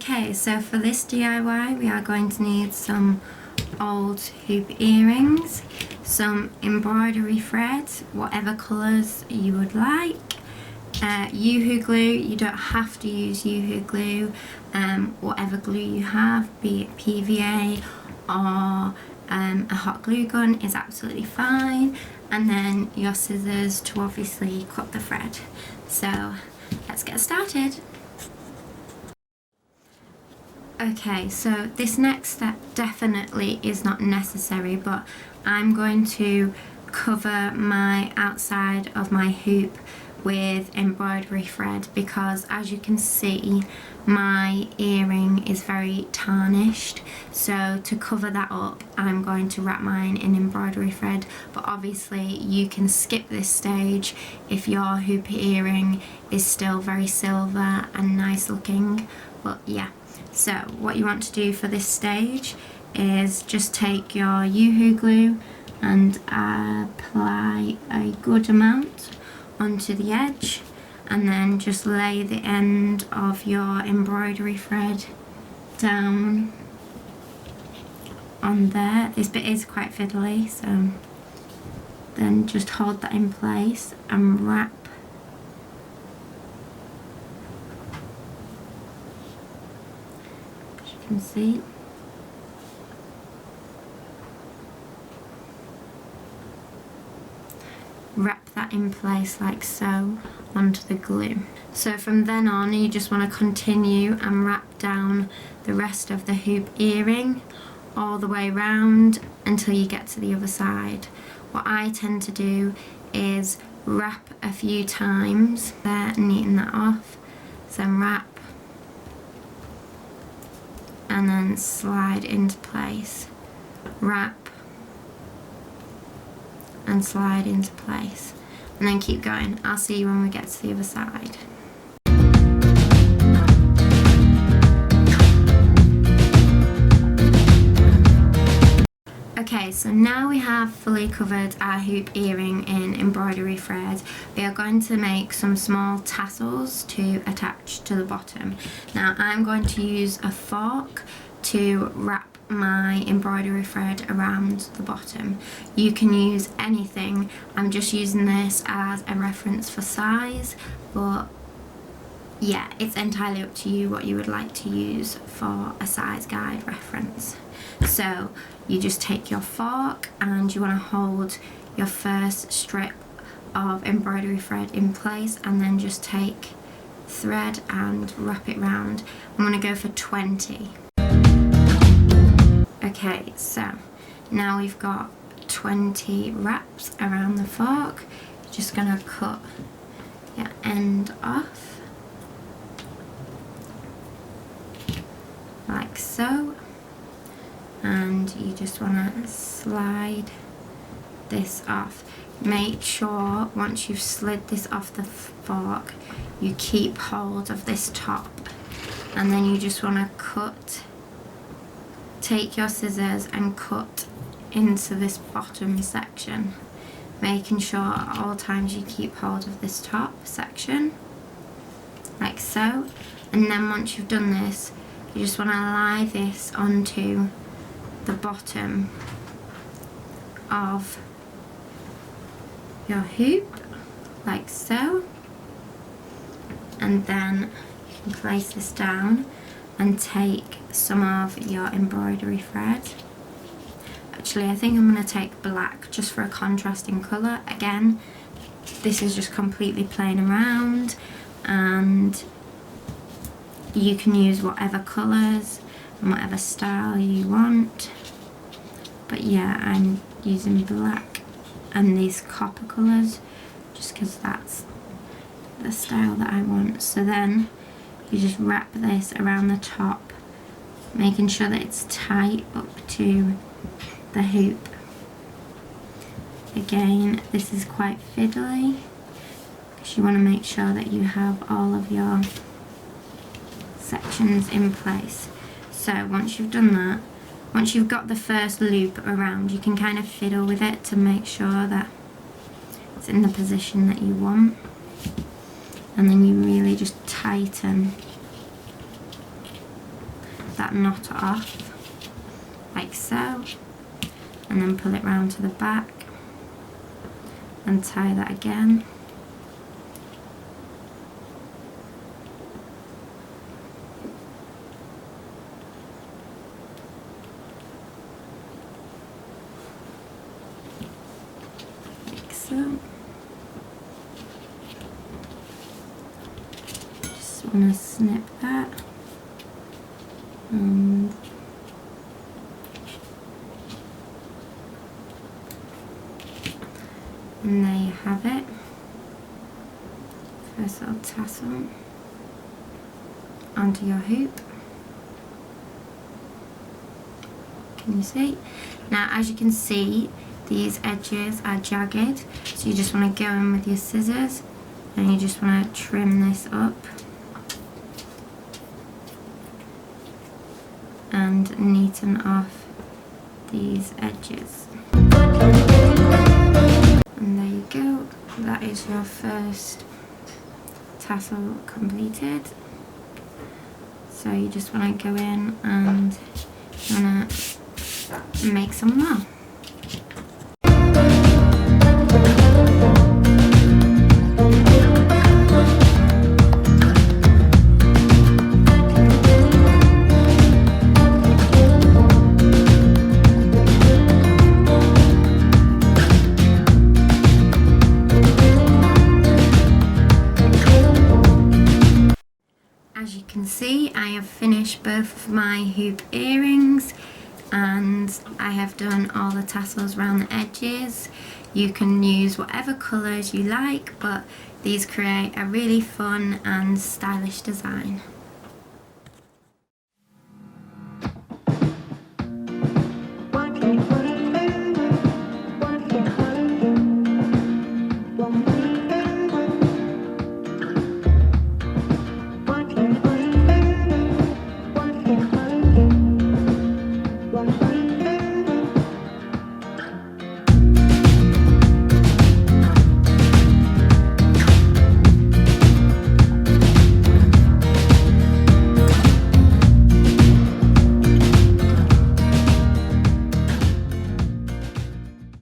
Okay, so for this DIY we are going to need some old hoop earrings, some embroidery thread, whatever colours you would like, Yoo-hoo glue. You don't have to use Yoo-hoo glue, whatever glue you have, be it PVA or a hot glue gun is absolutely fine, and then your scissors to obviously cut the thread. So let's get started. Okay, so this next step definitely is not necessary, but I'm going to cover my outside of my hoop with embroidery thread because, as you can see, my earring is very tarnished. So to cover that up, I'm going to wrap mine in embroidery thread, but obviously you can skip this stage if your hoop earring is still very silver and nice looking. But yeah, so what you want to do for this stage is just take your Yoo-hoo glue and apply a good amount onto the edge, and then just lay the end of your embroidery thread down on there. This bit is quite fiddly, so then just hold that in place and wrap see. Wrap that in place like so onto the glue. So from then on you just want to continue and wrap down the rest of the hoop earring all the way round until you get to the other side. What I tend to do is wrap a few times there and neaten that off. So wrap and then slide into place, wrap and slide into place, and then keep going. I'll see you when we get to the other side. Okay, so now we have fully covered our hoop earring in embroidery thread. We are going to make some small tassels to attach to the bottom. Now I'm going to use a fork to wrap my embroidery thread around the bottom. You can use anything. I'm just using this as a reference for size, but yeah, it's entirely up to you what you would like to use for a size guide reference. So you just take your fork and you want to hold your first strip of embroidery thread in place, and then just take thread and wrap it round. I'm going to go for 20. Okay, so now we've got 20 wraps around the fork. You're just going to cut your end off like so, and you just want to slide this off. Make sure once you've slid this off the fork you keep hold of this top, and then you just want to take your scissors and cut into this bottom section, making sure at all times you keep hold of this top section like so. And then once you've done this, you just want to lie this onto the bottom of your hoop like so, and then you can place this down and take some of your embroidery thread. Actually, I think I'm going to take black just for a contrasting colour. Again, this is just completely plain around, and you can use whatever colours and whatever style you want, but yeah, I'm using black and these copper colours just because that's the style that I want. So then you just wrap this around the top, making sure that it's tight up to the hoop. Again, this is quite fiddly because you want to make sure that you have all of your sections in place. So once you've done that, once you've got the first loop around, you can kind of fiddle with it to make sure that it's in the position that you want, and then you really just tighten that knot off, like so, and then pull it round to the back and tie that again. Like so. Just want to snip that. And there you have it. First little tassel onto your hoop. Can you see? Now, as you can see, these edges are jagged, so you just want to go in with your scissors and you just want to trim this up and neaten off these edges. And there you go, that is your first tassel completed. So you just want to go in and you want to make some more. As you can see, I have finished both of my hoop earrings and I have done all the tassels around the edges. You can use whatever colours you like, but these create a really fun and stylish design.